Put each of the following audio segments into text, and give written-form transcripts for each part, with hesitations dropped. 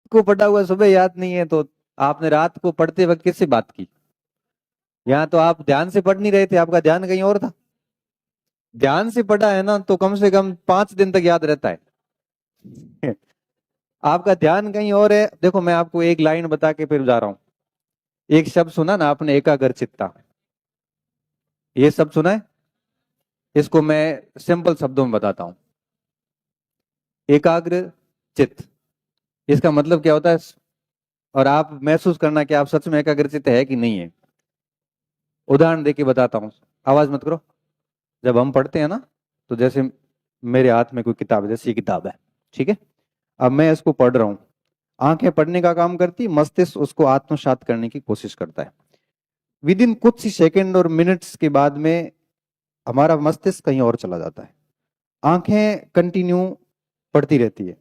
को पढ़ा हुआ सुबह याद नहीं है तो आपने रात को पढ़ते वक्त किससे बात की? यहाँ तो आप ध्यान से पढ़ नहीं रहे थे, आपका ध्यान कहीं और था। ध्यान से पढ़ा है ना तो कम से कम 5 दिन तक याद रहता है। आपका ध्यान कहीं और है। देखो मैं आपको एक लाइन बता के फिर जा रहा हूं। एक शब्द सुना ना आपने, एकाग्र चित्ता, ये शब्द सुना है? इसको मैं सिंपल शब्दों में बताता हूं। एकाग्र चित्त, इसका मतलब क्या होता है? और आप महसूस करना कि आप सच में एकाग्रचित्त है कि नहीं है। उदाहरण देके बताता हूं, आवाज मत करो। जब हम पढ़ते हैं ना, तो जैसे मेरे हाथ में कोई किताब है, जैसे ये किताब है, ठीक है। अब मैं इसको पढ़ रहा हूं, आंखें पढ़ने का काम करती, मस्तिष्क उसको आत्मसात करने की कोशिश करता है। विद इन कुछ ही सेकेंड और मिनट्स के बाद में हमारा मस्तिष्क कहीं और चला जाता है। आंखें कंटिन्यू पढ़ती रहती है।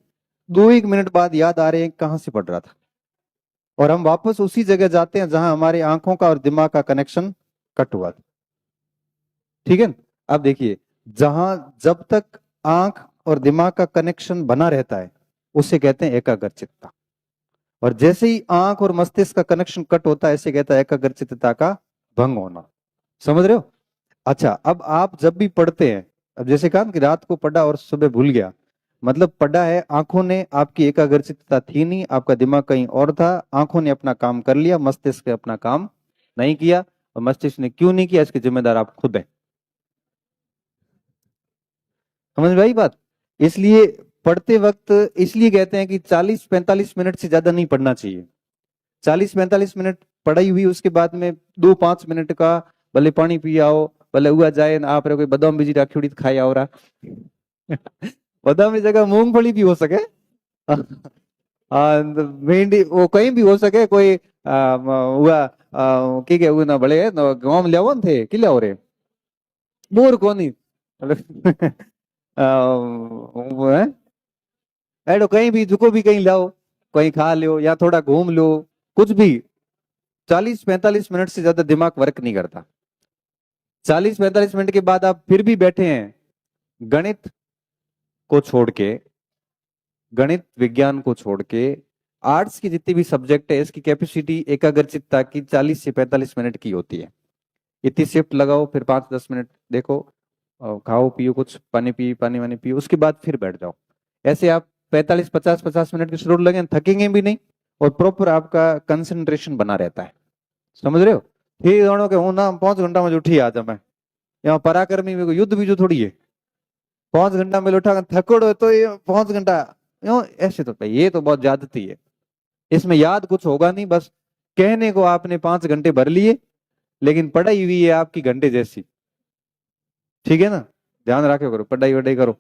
2-1 मिनट बाद याद आ रहे हैं कहां से पढ़ रहा था, और हम वापस उसी जगह जाते हैं जहां हमारी आंखों का और दिमाग का कनेक्शन कट हुआ था। ठीक है। अब देखिए, जहां जब तक आंख और दिमाग का कनेक्शन बना रहता है उसे कहते हैं एकाग्रचित्ता, और जैसे ही आंख और मस्तिष्क का कनेक्शन कट होता है इसे कहता है एकाग्रचित्तता का भंग होना। समझ रहे हो? अच्छा, अब आप जब भी पढ़ते हैं, अब जैसे कहा कि रात को पढ़ा और सुबह भूल गया, मतलब पढ़ा है, आंखों ने आपकी एकाग्रचित्तता थी नहीं, आपका दिमाग कहीं और था, आंखों ने अपना काम कर लिया, मस्तिष्क ने अपना काम नहीं किया। और मस्तिष्क ने क्यों नहीं किया, इसके जिम्मेदार आप खुद हैं। समझ में आई बात? इसलिए पढ़ते वक्त इसलिए कहते हैं कि 40-45 मिनट से ज्यादा नहीं पढ़ना चाहिए। 40-45 मिनट पढ़ाई हुई, उसके बाद में 2-5 मिनट का भले पानी पी आओ, भले हुआ जाए ना आप कोई बादाम बीजी राखी उड़ी खाई आओ रहा। बादाम की जगह मूंगफली भी हो सके। भिंडी वो कहीं भी हो सके, कोई हुआ की के हुआ ना बड़े गाँव में लियाओ थे कि लियाओ रे बोर कोनी। वो है एडो कहीं भी जुको भी कहीं लाओ, कहीं खा लो या थोड़ा घूम लो, कुछ भी। 40-45 मिनट से ज्यादा दिमाग वर्क नहीं करता। 40-45 मिनट के बाद आप फिर भी बैठे हैं, गणित को छोड़ के, गणित विज्ञान को छोड़ के आर्ट्स की जितनी भी सब्जेक्ट है इसकी कैपेसिटी एकाग्रचित्ता की 40 से 45 मिनट की होती है। इतनी शिफ्ट लगाओ, फिर 5-10 मिनट देखो, खाओ पियो, कुछ पानी पी, पानी वानी पियो, उसके बाद फिर बैठ जाओ। ऐसे आप 45-50-50 मिनट के जरूर लगे, थकेंगे भी नहीं, और प्रॉपर आपका कंसंट्रेशन बना रहता है। समझ रहे हो? फिर दोनों के हूं ना 5 घंटा में उठी आ जा मैं यहाँ पराक्रमी में कोई युद्ध भी जो थोड़ी है। 5 घंटा में उठा थकोड़ो तो ये 5 घंटा क्यों ऐसे, तो भाई ये तो बहुत ज्यादती है। इसमें याद कुछ होगा नहीं, बस कहने को आपने 5 घंटे भर लिए, लेकिन पढ़ाई हुई है आपकी घंटे जैसी। ठीक है ना? ध्यान रखो, करो पढ़ाई वढ़ाई करो।